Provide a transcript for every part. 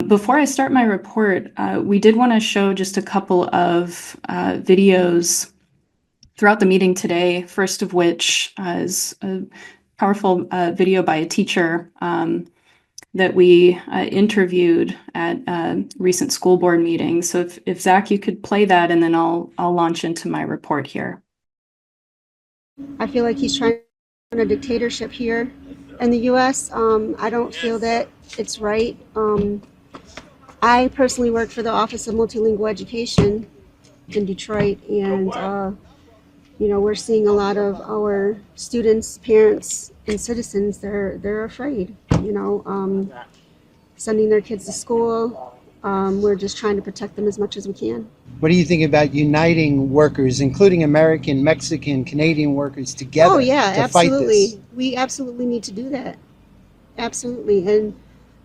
Before I start my report, we did want to show just a couple of videos throughout the meeting today, first of which is a powerful video by a teacher that we interviewed at a recent school board meeting. So if Zach, you could play that, and then I'll launch into my report here. I feel like he's trying a dictatorship here in the U.S. I don't feel that it's right. I personally work for the Office of Multilingual Education in Detroit, and we're seeing a lot of our students, parents, and citizens. They're afraid. Sending their kids to school. We're just trying to protect them as much as we can. What do you think about uniting workers, including American, Mexican, Canadian workers, together Oh yeah, to absolutely. fight this? We absolutely need to do that. Absolutely. And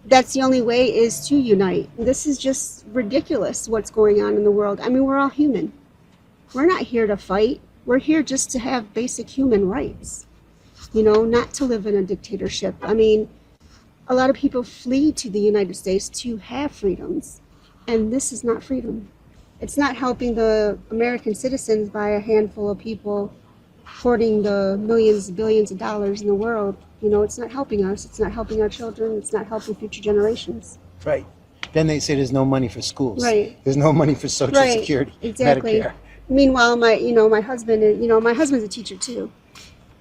that's the only way, is to unite. This is just ridiculous what's going on in the world. I mean, we're all human. We're not here to fight. We're here just to have basic human rights, not to live in a dictatorship. I mean, a lot of people flee to the United States to have freedoms, and this is not freedom. It's not helping the American citizens by a handful of people hoarding the millions, billions of dollars in the world. It's not helping us. It's not helping our children. It's not helping future generations. Right. Then they say there's no money for schools. Right. There's no money for Social Right. Security, Exactly. Medicare. Meanwhile, my husband, my husband's a teacher too.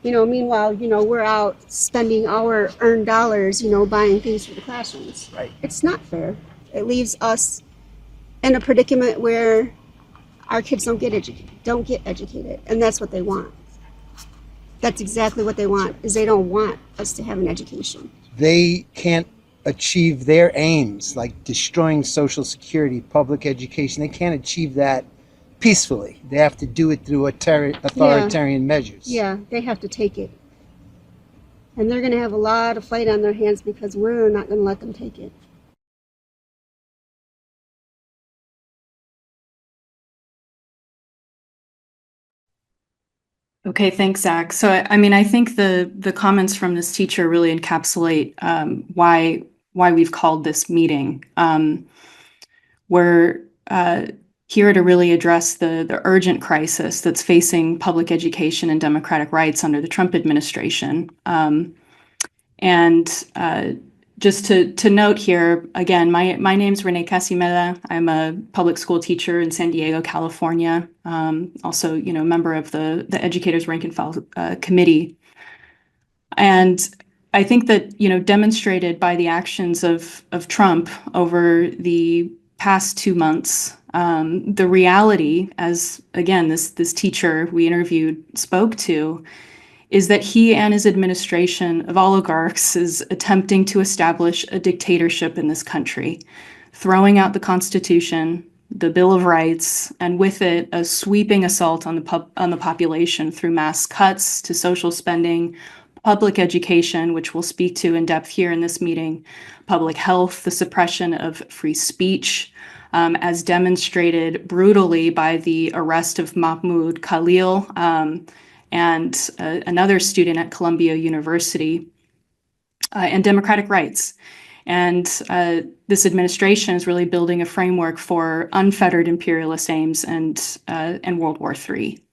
Meanwhile, we're out spending our earned dollars, buying things for the classrooms. Right. It's not fair. It leaves us in a predicament where our kids don't get educated, and that's what they want. That's exactly what they want, is they don't want us to have an education. They can't achieve their aims, like destroying Social Security, public education. They can't achieve that peacefully. They have to do it through authoritarian measures. Yeah, they have to take it. And they're going to have a lot of fight on their hands because we're not going to let them take it. Okay, thanks, Zach. So, I think the comments from this teacher really encapsulate why we've called this meeting. We're here to really address the urgent crisis that's facing public education and democratic rights under the Trump administration. Just to note here, again, my name's Renee Casimeda. I'm a public school teacher in San Diego, California. Also, member of the Educators Rank and File Committee. And I think that, demonstrated by the actions of Trump over the past 2 months, the reality, as again, this teacher we interviewed spoke to, is that he and his administration of oligarchs is attempting to establish a dictatorship in this country, throwing out the Constitution, the Bill of Rights, and with it, a sweeping assault on the population through mass cuts to social spending, public education, which we'll speak to in depth here in this meeting, public health, the suppression of free speech, as demonstrated brutally by the arrest of Mahmoud Khalil, and another student at Columbia University, and democratic rights. And this administration is really building a framework for unfettered imperialist aims and World War III.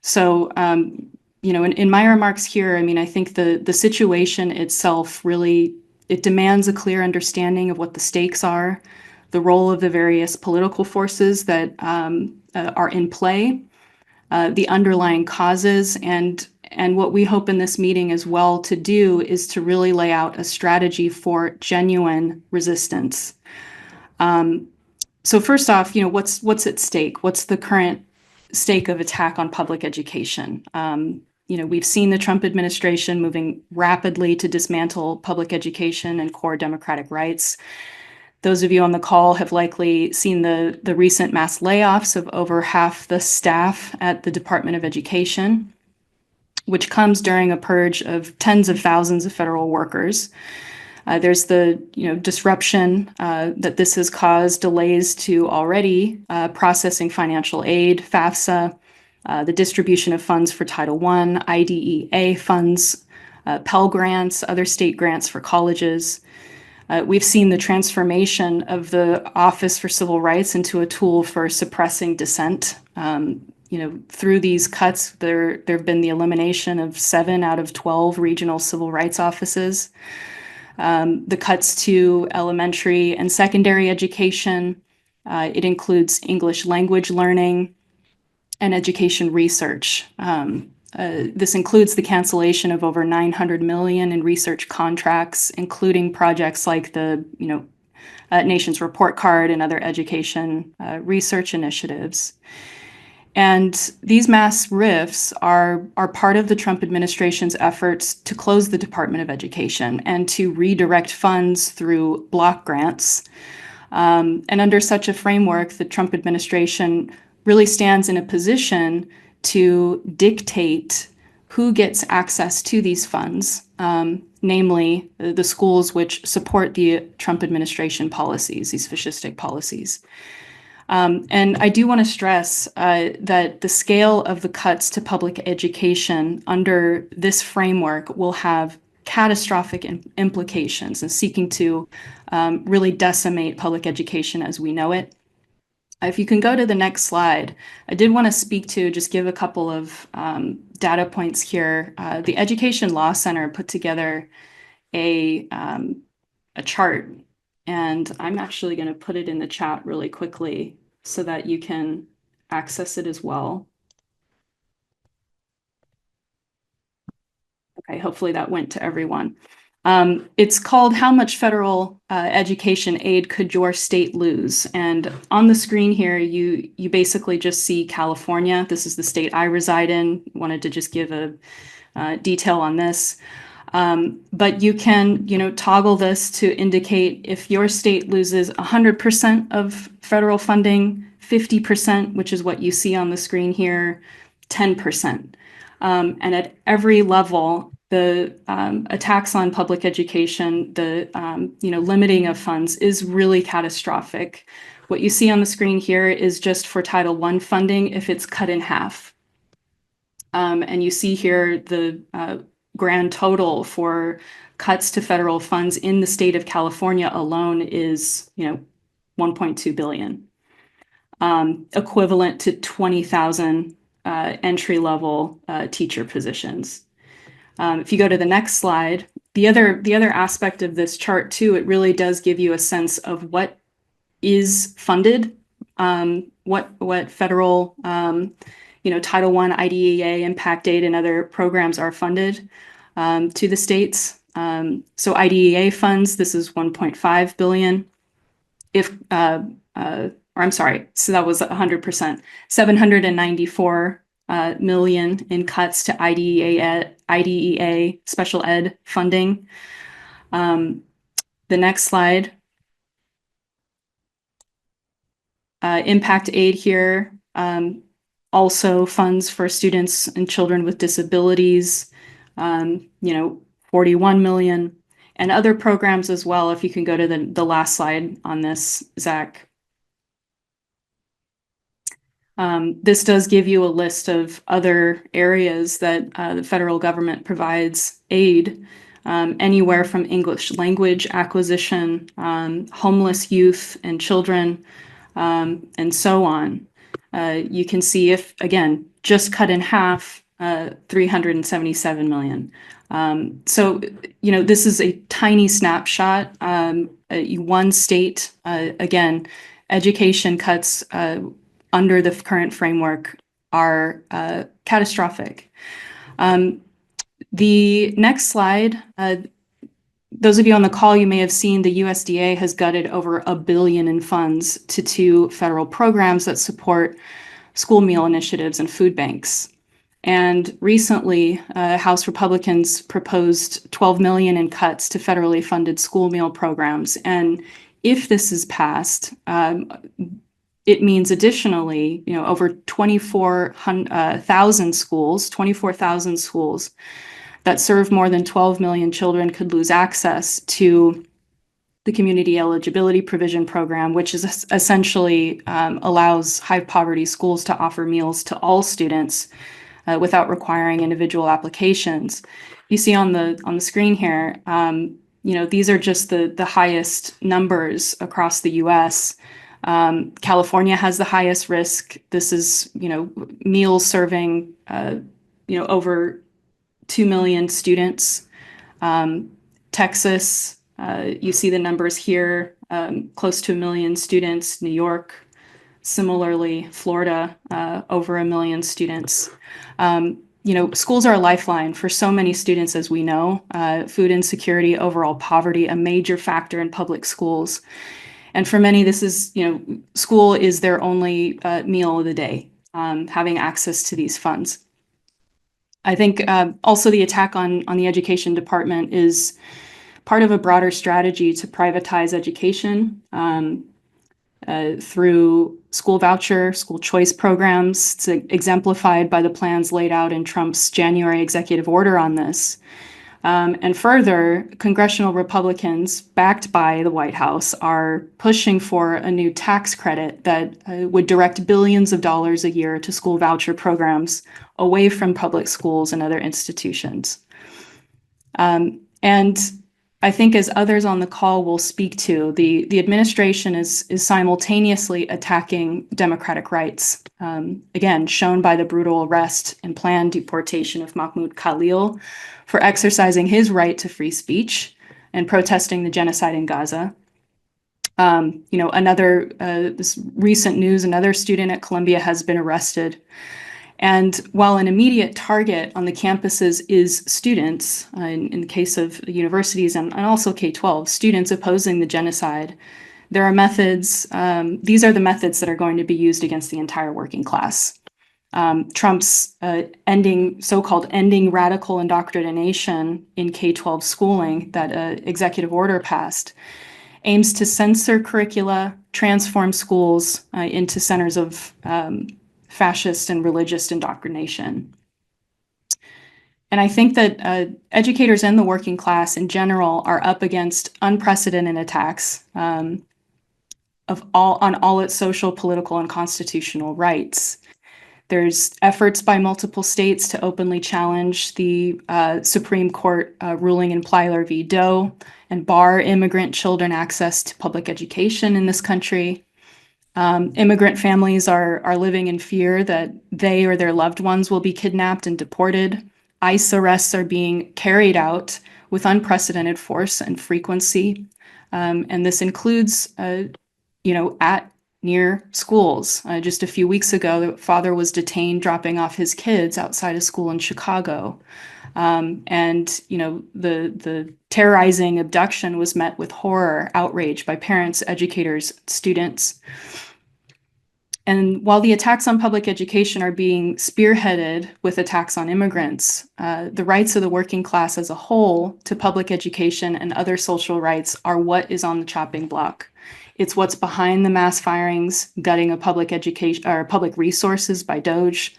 So, in my remarks here, I think the situation itself really, it demands a clear understanding of what the stakes are, the role of the various political forces that are in play, the underlying causes, and what we hope in this meeting as well to do is to really lay out a strategy for genuine resistance. So first off, what's at stake? What's the current stake of attack on public education? We've seen the Trump administration moving rapidly to dismantle public education and core democratic rights. Those of you on the call have likely seen the recent mass layoffs of over half the staff at the Department of Education, which comes during a purge of tens of thousands of federal workers. There's the disruption that this has caused, delays to already processing financial aid, FAFSA, the distribution of funds for Title I, IDEA funds, Pell Grants, other state grants for colleges. We've seen the transformation of the Office for Civil Rights into a tool for suppressing dissent. Through these cuts, there have been the elimination of 7 out of 12 regional civil rights offices. The cuts to elementary and secondary education. It includes English language learning and education research. This includes the cancellation of over 900 million in research contracts, including projects like the Nation's Report Card and other education research initiatives. And these mass rifts are part of the Trump administration's efforts to close the Department of Education and to redirect funds through block grants. And under such a framework, the Trump administration really stands in a position to dictate who gets access to these funds, namely the schools which support the Trump administration policies, these fascistic policies. And I do want to stress that the scale of the cuts to public education under this framework will have catastrophic implications and seeking to really decimate public education as we know it. If you can go to the next slide, I did want to just give a couple of data points here. The Education Law Center put together a chart, and I'm actually going to put it in the chat really quickly so that you can access it as well. Okay, hopefully that went to everyone. It's called How Much Federal Education Aid Could Your State Lose? And on the screen here, you basically just see California. This is the state I reside in. Wanted to just give a detail on this. But you can, toggle this to indicate if your state loses 100% of federal funding, 50%, which is what you see on the screen here, 10%. And at every level, the attacks on public education, the limiting of funds is really catastrophic. What you see on the screen here is just for Title I funding if it's cut in half. And you see here the grand total for cuts to federal funds in the state of California alone is, 1.2 billion, equivalent to 20,000 entry-level teacher positions. If you go to the next slide, the other aspect of this chart too, it really does give you a sense of what is funded, what federal, Title I, IDEA, Impact Aid, and other programs are funded to the states. So IDEA funds, this is 1.5 billion. I'm sorry, so that was 100%, 794 million in cuts to IDEA special ed funding. The next slide. Impact Aid here also funds for students and children with disabilities, 41 million, and other programs as well. If you can go to the last slide on this, Zach. This does give you a list of other areas that the federal government provides aid, anywhere from English language acquisition, homeless youth and children, and so on. You can see if, again, just cut in half, 377 million. So, this is a tiny snapshot. One state, again, education cuts under the current framework are catastrophic. The next slide, those of you on the call, you may have seen the USDA has gutted over $1 billion in funds to 2 federal programs that support school meal initiatives and food banks. And recently, House Republicans proposed $12 million in cuts to federally funded school meal programs. And if this is passed, it means additionally, over 24,000 schools that serve more than 12 million children could lose access to the Community Eligibility Provision Program, which is essentially allows high poverty schools to offer meals to all students without requiring individual applications. You see on the screen here, These are just the highest numbers across the US. California has the highest risk. This is, meals serving, over 2 million students. Texas, you see the numbers here, close to 1 million students. New York, similarly, Florida, over 1 million students. Schools are a lifeline for so many students, as we know. Food insecurity, overall poverty, a major factor in public schools. And for many, this is, school is their only meal of the day, having access to these funds. I think also the attack on the education department is part of a broader strategy to privatize education through school voucher, school choice programs. It's exemplified by the plans laid out in Trump's January executive order on this. And further, congressional Republicans, backed by the White House, are pushing for a new tax credit that would direct billions of dollars a year to school voucher programs away from public schools and other institutions. And I think, as others on the call will speak to, the administration is simultaneously attacking democratic rights, again, shown by the brutal arrest and planned deportation of Mahmoud Khalil for exercising his right to free speech and protesting the genocide in Gaza. This recent news, another student at Columbia has been arrested. And while an immediate target on the campuses is students, in the case of the universities and also K-12, students opposing the genocide, there are methods, these are the methods that are going to be used against the entire working class. Trump's so-called ending radical indoctrination in K-12 schooling that executive order passed aims to censor curricula, transform schools into centers of fascist and religious indoctrination. And I think that educators and the working class in general are up against unprecedented attacks on all its social, political, and constitutional rights. There's efforts by multiple states to openly challenge the Supreme Court ruling in Plyler v. Doe and bar immigrant children access to public education in this country. Immigrant families are living in fear that they or their loved ones will be kidnapped and deported. ICE arrests are being carried out with unprecedented force and frequency. And this includes, at near schools. Just a few weeks ago, the father was detained dropping off his kids outside a school in Chicago. The terrorizing abduction was met with horror, outrage by parents, educators, students. And while the attacks on public education are being spearheaded with attacks on immigrants, the rights of the working class as a whole to public education and other social rights are what is on the chopping block. It's what's behind the mass firings, gutting of public education or public resources by Doge,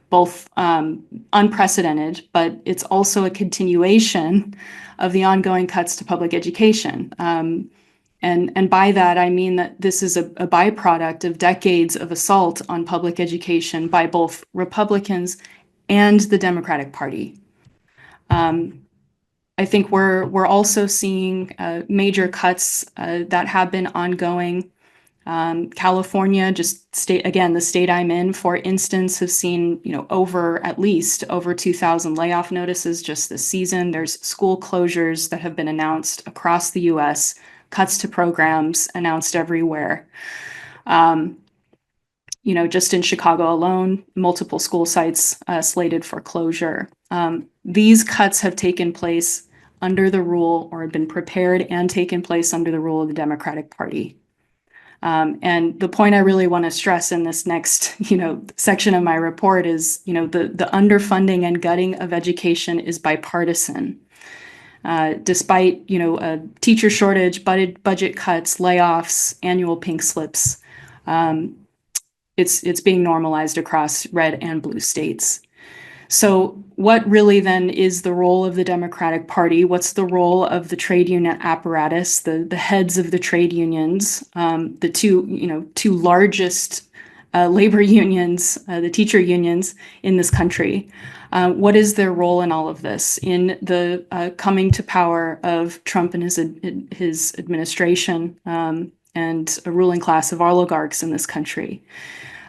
both unprecedented, but it's also a continuation of the ongoing cuts to public education. And by that, I mean that this is a byproduct of decades of assault on public education by both Republicans and the Democratic Party. I think we're also seeing major cuts that have been ongoing. California, the state I'm in, for instance, has seen at least over 2,000 layoff notices just this season. There's school closures that have been announced across the U.S., cuts to programs announced everywhere. Just in Chicago alone, multiple school sites slated for closure. These cuts have taken place under the rule, or have been prepared and taken place under the rule of the Democratic Party. And the point I really want to stress in this next, section of my report is, the underfunding and gutting of education is bipartisan. Despite, a teacher shortage, budget cuts, layoffs, annual pink slips, it's being normalized across red and blue states. So what really then is the role of the Democratic Party? What's the role of the trade union apparatus, the heads of the trade unions, the two largest labor unions, the teacher unions in this country. What is their role in all of this, in the coming to power of Trump and his administration, and a ruling class of oligarchs in this country?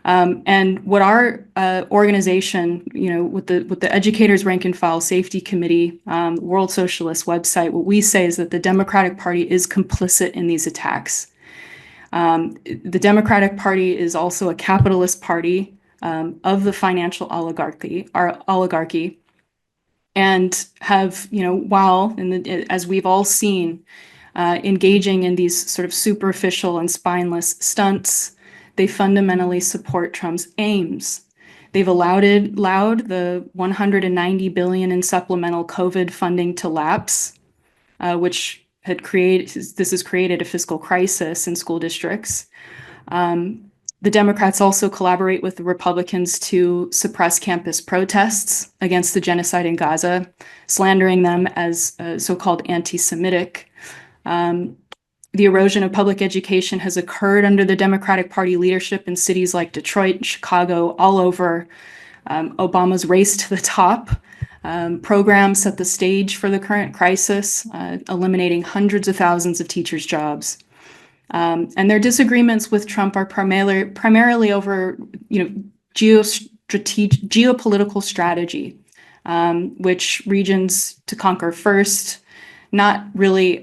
And what our organization, with the Educators Rank and File Safety Committee, World Socialist website, what we say is that the Democratic Party is complicit in these attacks. The Democratic Party is also a capitalist party of the financial oligarchy, and have, while as we've all seen, engaging in these sort of superficial and spineless stunts, they fundamentally support Trump's aims. They've allowed the $190 billion in supplemental COVID funding to lapse, which has created a fiscal crisis in school districts. The Democrats also collaborate with the Republicans to suppress campus protests against the genocide in Gaza, slandering them as so-called anti-Semitic. The erosion of public education has occurred under the Democratic Party leadership in cities like Detroit and Chicago, all over. Obama's race to the top program set the stage for the current crisis, eliminating hundreds of thousands of teachers' jobs. And their disagreements with Trump are primarily over, geopolitical strategy, which regions to conquer first, not really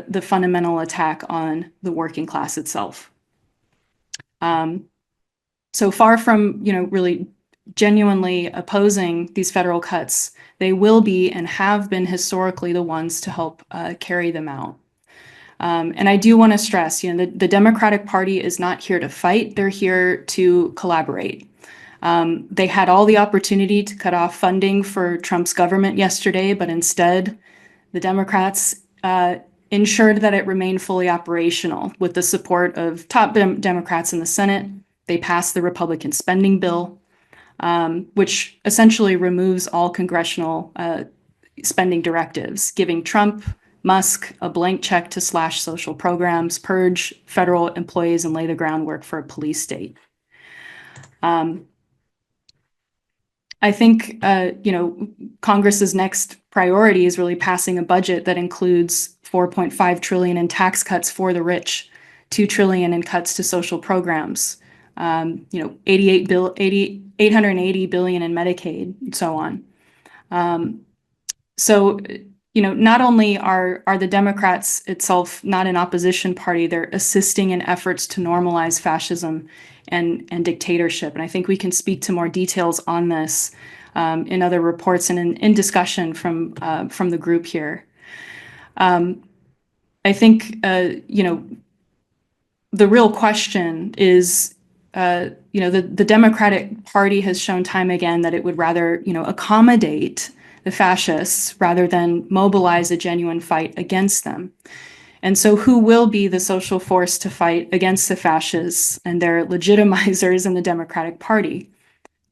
the fundamental attack on the working class itself. So far from, really genuinely opposing these federal cuts, they will be and have been historically the ones to help carry them out. And I do want to stress, the Democratic Party is not here to fight, they're here to collaborate. They had all the opportunity to cut off funding for Trump's government yesterday, but instead, the Democrats ensured that it remained fully operational with the support of top Democrats in the Senate. They passed the Republican spending bill, which essentially removes all congressional spending directives, giving Trump, Musk a blank check to slash social programs, purge federal employees, and lay the groundwork for a police state. I think, Congress's next priority is really passing a budget that includes $4.5 trillion in tax cuts for the rich, $2 trillion in cuts to social programs, $880 billion in Medicaid, and so on. So, not only are the Democrats itself not an opposition party, they're assisting in efforts to normalize fascism and dictatorship. And I think we can speak to more details on this in other reports and in discussion from the group here. I think, the real question is, the Democratic Party has shown time again that it would rather, accommodate the fascists rather than mobilize a genuine fight against them. And so who will be the social force to fight against the fascists and their legitimizers in the Democratic Party?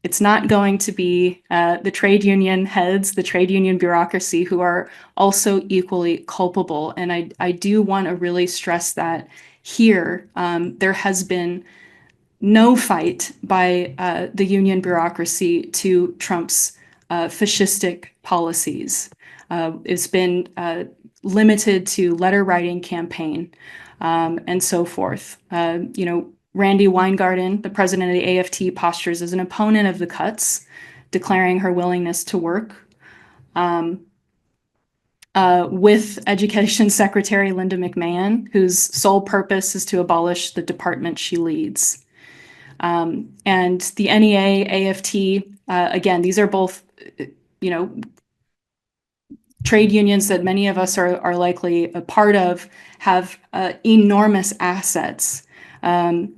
It's not going to be the trade union heads, the trade union bureaucracy, who are also equally culpable. And I do want to really stress that here there has been no fight by the union bureaucracy to Trump's fascistic policies. It's been limited to letter writing campaign and so forth. Randi Weingarten, the president of the AFT, postures as an opponent of the cuts, declaring her willingness to work with Education Secretary Linda McMahon, whose sole purpose is to abolish the department she leads. And the NEA, AFT, again, these are both, trade unions that many of us are likely a part of, have enormous assets and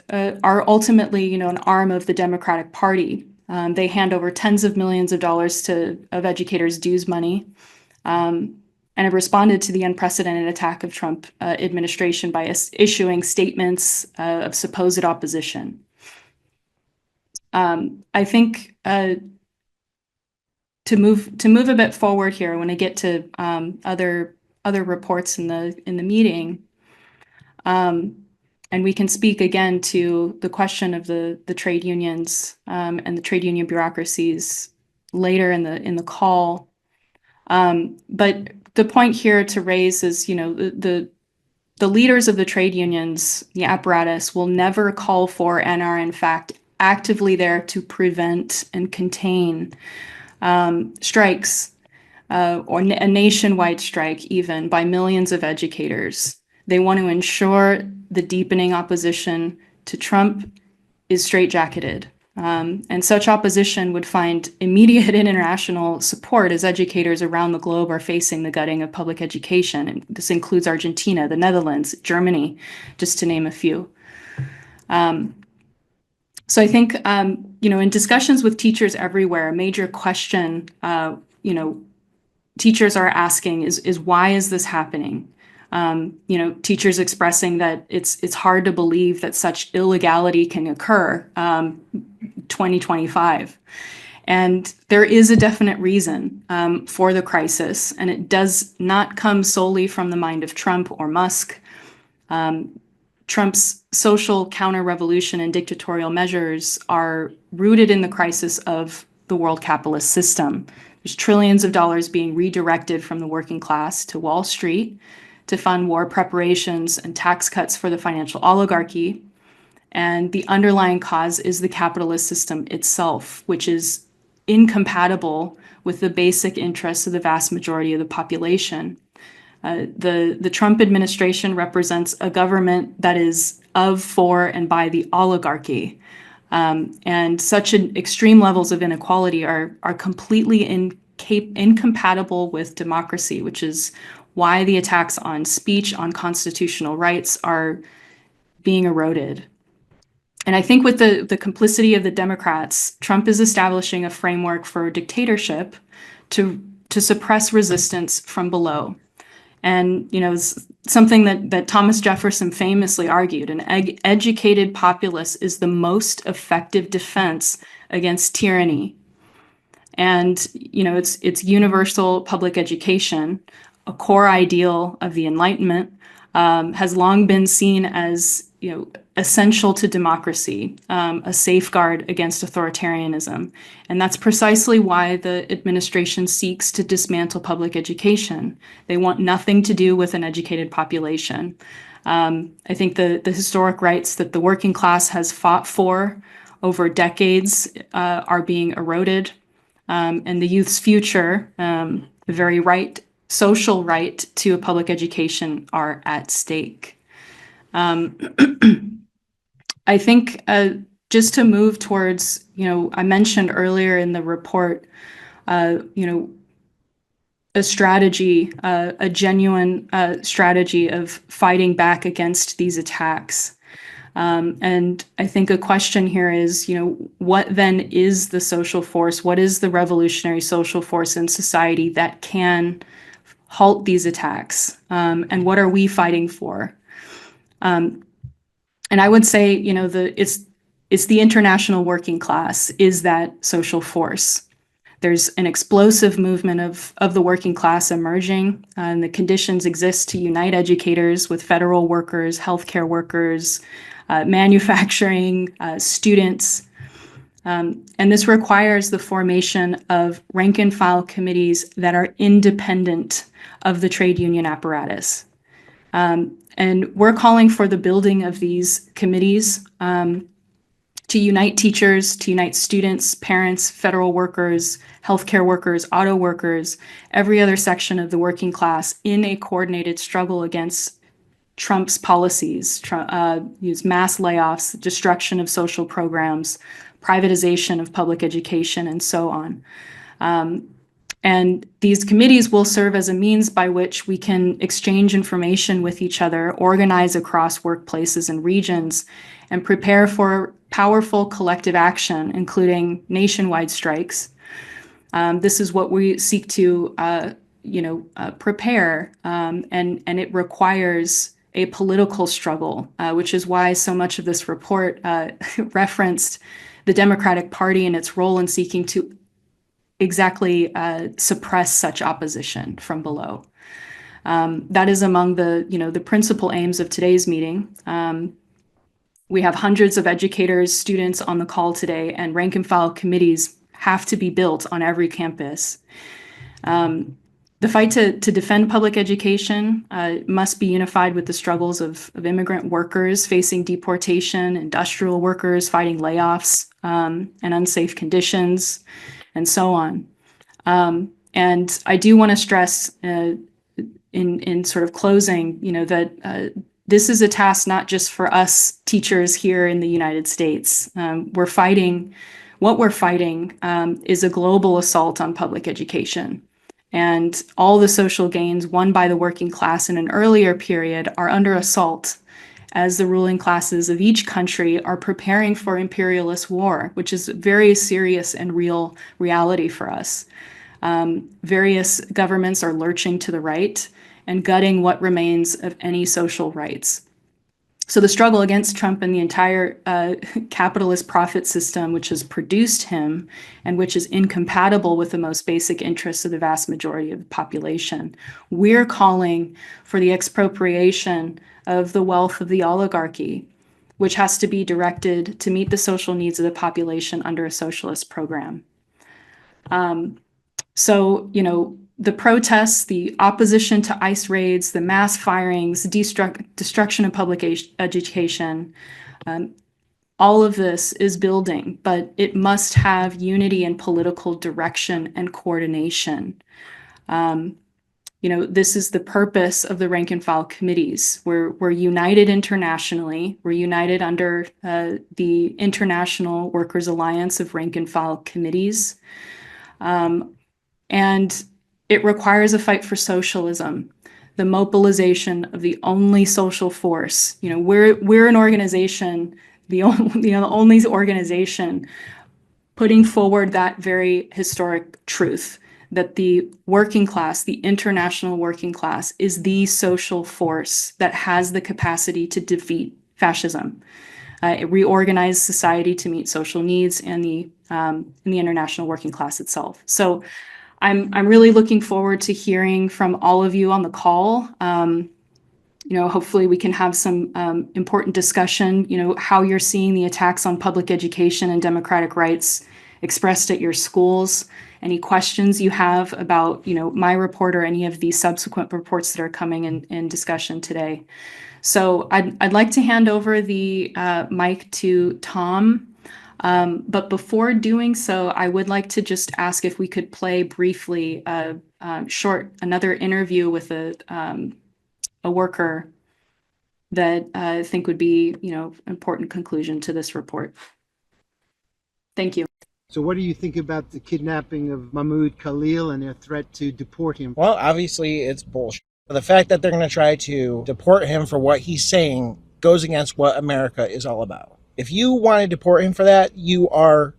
are ultimately, an arm of the Democratic Party. They hand over tens of millions of dollars of educators' dues money and have responded to the unprecedented attack of Trump administration by issuing statements of supposed opposition. I think to move a bit forward here, when I get to other reports in the meeting, And we can speak again to the question of the trade unions and the trade union bureaucracies later in the call. But the point here to raise is, the leaders of the trade unions, the apparatus, will never call for and are in fact actively there to prevent and contain strikes or a nationwide strike even by millions of educators. They want to ensure the deepening opposition to Trump is straitjacketed. And such opposition would find immediate international support as educators around the globe are facing the gutting of public education. And this includes Argentina, the Netherlands, Germany, just to name a few. So I think, in discussions with teachers everywhere, a major question, teachers are asking is why is this happening? Teachers expressing that it's hard to believe that such illegality can occur 2025. And there is a definite reason for the crisis, and it does not come solely from the mind of Trump or Musk. Trump's social counter-revolution and dictatorial measures are rooted in the crisis of the world capitalist system. There's trillions of dollars being redirected from the working class to Wall Street to fund war preparations and tax cuts for the financial oligarchy. And the underlying cause is the capitalist system itself, which is incompatible with the basic interests of the vast majority of the population. The Trump administration represents a government that is of, for, and by the oligarchy. And such extreme levels of inequality are completely incompatible with democracy, which is why the attacks on speech, on constitutional rights are being eroded. And I think with the complicity of the Democrats, Trump is establishing a framework for dictatorship to suppress resistance from below. And, something that Thomas Jefferson famously argued, an educated populace is the most effective defense against tyranny. And, it's universal public education, a core ideal of the Enlightenment, has long been seen as, essential to democracy, a safeguard against authoritarianism. And that's precisely why the administration seeks to dismantle public education. They want nothing to do with an educated population. I think the historic rights that the working class has fought for over decades are being eroded. And the youth's future, the very social right to a public education are at stake. I think just to move towards, I mentioned earlier in the report, a strategy, a genuine strategy of fighting back against these attacks. And I think a question here is, what then is the social force? What is the revolutionary social force in society that can halt these attacks? And what are we fighting for? And I would say, it's the international working class is that social force. There's an explosive movement of the working class emerging, and the conditions exist to unite educators with federal workers, healthcare workers, manufacturing, students. And this requires the formation of rank and file committees that are independent of the trade union apparatus. And we're calling for the building of these committees to unite teachers, to unite students, parents, federal workers, healthcare workers, auto workers, every other section of the working class in a coordinated struggle against Trump's policies, mass layoffs, destruction of social programs, privatization of public education, and so on. And these committees will serve as a means by which we can exchange information with each other, organize across workplaces and regions, and prepare for powerful collective action, including nationwide strikes. This is what we seek to, prepare, and it requires a political struggle, which is why so much of this report referenced the Democratic Party and its role in seeking to exactly suppress such opposition from below. That is among the principal aims of today's meeting. We have hundreds of educators, students on the call today, and rank and file committees have to be built on every campus. The fight to defend public education must be unified with the struggles of immigrant workers facing deportation, industrial workers fighting layoffs and unsafe conditions, and so on. And I do want to stress in sort of closing, that this is a task not just for us teachers here in the United States. What we're fighting is a global assault on public education. And all the social gains won by the working class in an earlier period are under assault as the ruling classes of each country are preparing for imperialist war, which is a very serious and real reality for us. Various governments are lurching to the right and gutting what remains of any social rights. So the struggle against Trump and the entire capitalist profit system, which has produced him and which is incompatible with the most basic interests of the vast majority of the population, we're calling for the expropriation of the wealth of the oligarchy, which has to be directed to meet the social needs of the population under a socialist program. So, the protests, the opposition to ICE raids, the mass firings, destruction of public education, all of this is building, but it must have unity and political direction and coordination. This is the purpose of the rank and file committees. We're united internationally. We're united under the International Workers Alliance of Rank and File Committees. And it requires a fight for socialism, the mobilization of the only social force. We're an organization, the only organization putting forward that very historic truth that the working class, the international working class, is the social force that has the capacity to defeat fascism. It reorganized society to meet social needs and the international working class itself. So I'm really looking forward to hearing from all of you on the call. Hopefully we can have some important discussion, how you're seeing the attacks on public education and democratic rights expressed at your schools, any questions you have about, my report or any of the subsequent reports that are coming in discussion today. So I'd like to hand over the mic to Tom. But before doing so, I would like to just ask if we could play briefly another interview with a worker that I think would be, important conclusion to this report. Thank you. So what do you think about the kidnapping of Mahmoud Khalil and their threat to deport him? Well, obviously it's bullshit. The fact that they're going to try to deport him for what he's saying goes against what America is all about. If you want to deport him for that, you are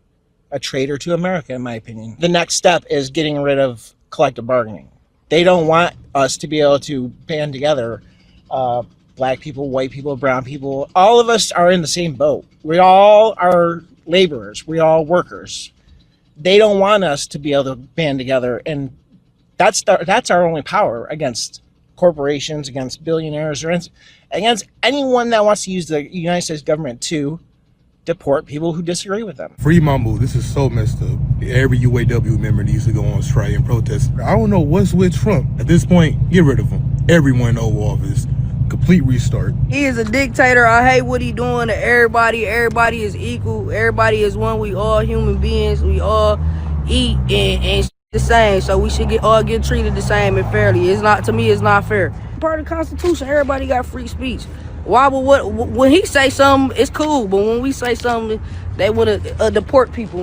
a traitor to America, in my opinion. The next step is getting rid of collective bargaining. They don't want us to be able to band together. Black people, white people, brown people, all of us are in the same boat. We all are laborers. We all workers. They don't want us to be able to band together. And that's our only power against corporations, against billionaires, or against anyone that wants to use the United States government to deport people who disagree with them. Free Mahmoud. This is so messed up. Every UAW member needs to go on strike and protest. I don't know what's with Trump. At this point, get rid of him. Everyone in Oval Office. Complete restart. He is a dictator. I hate what he doing to everybody. Everybody is equal. Everybody is one. We all human beings. We all eat and the same. So we should all get treated the same and fairly. To me, it's not fair. Part of the Constitution, everybody got free speech. When he say something, it's cool. But when we say something, they want to deport people.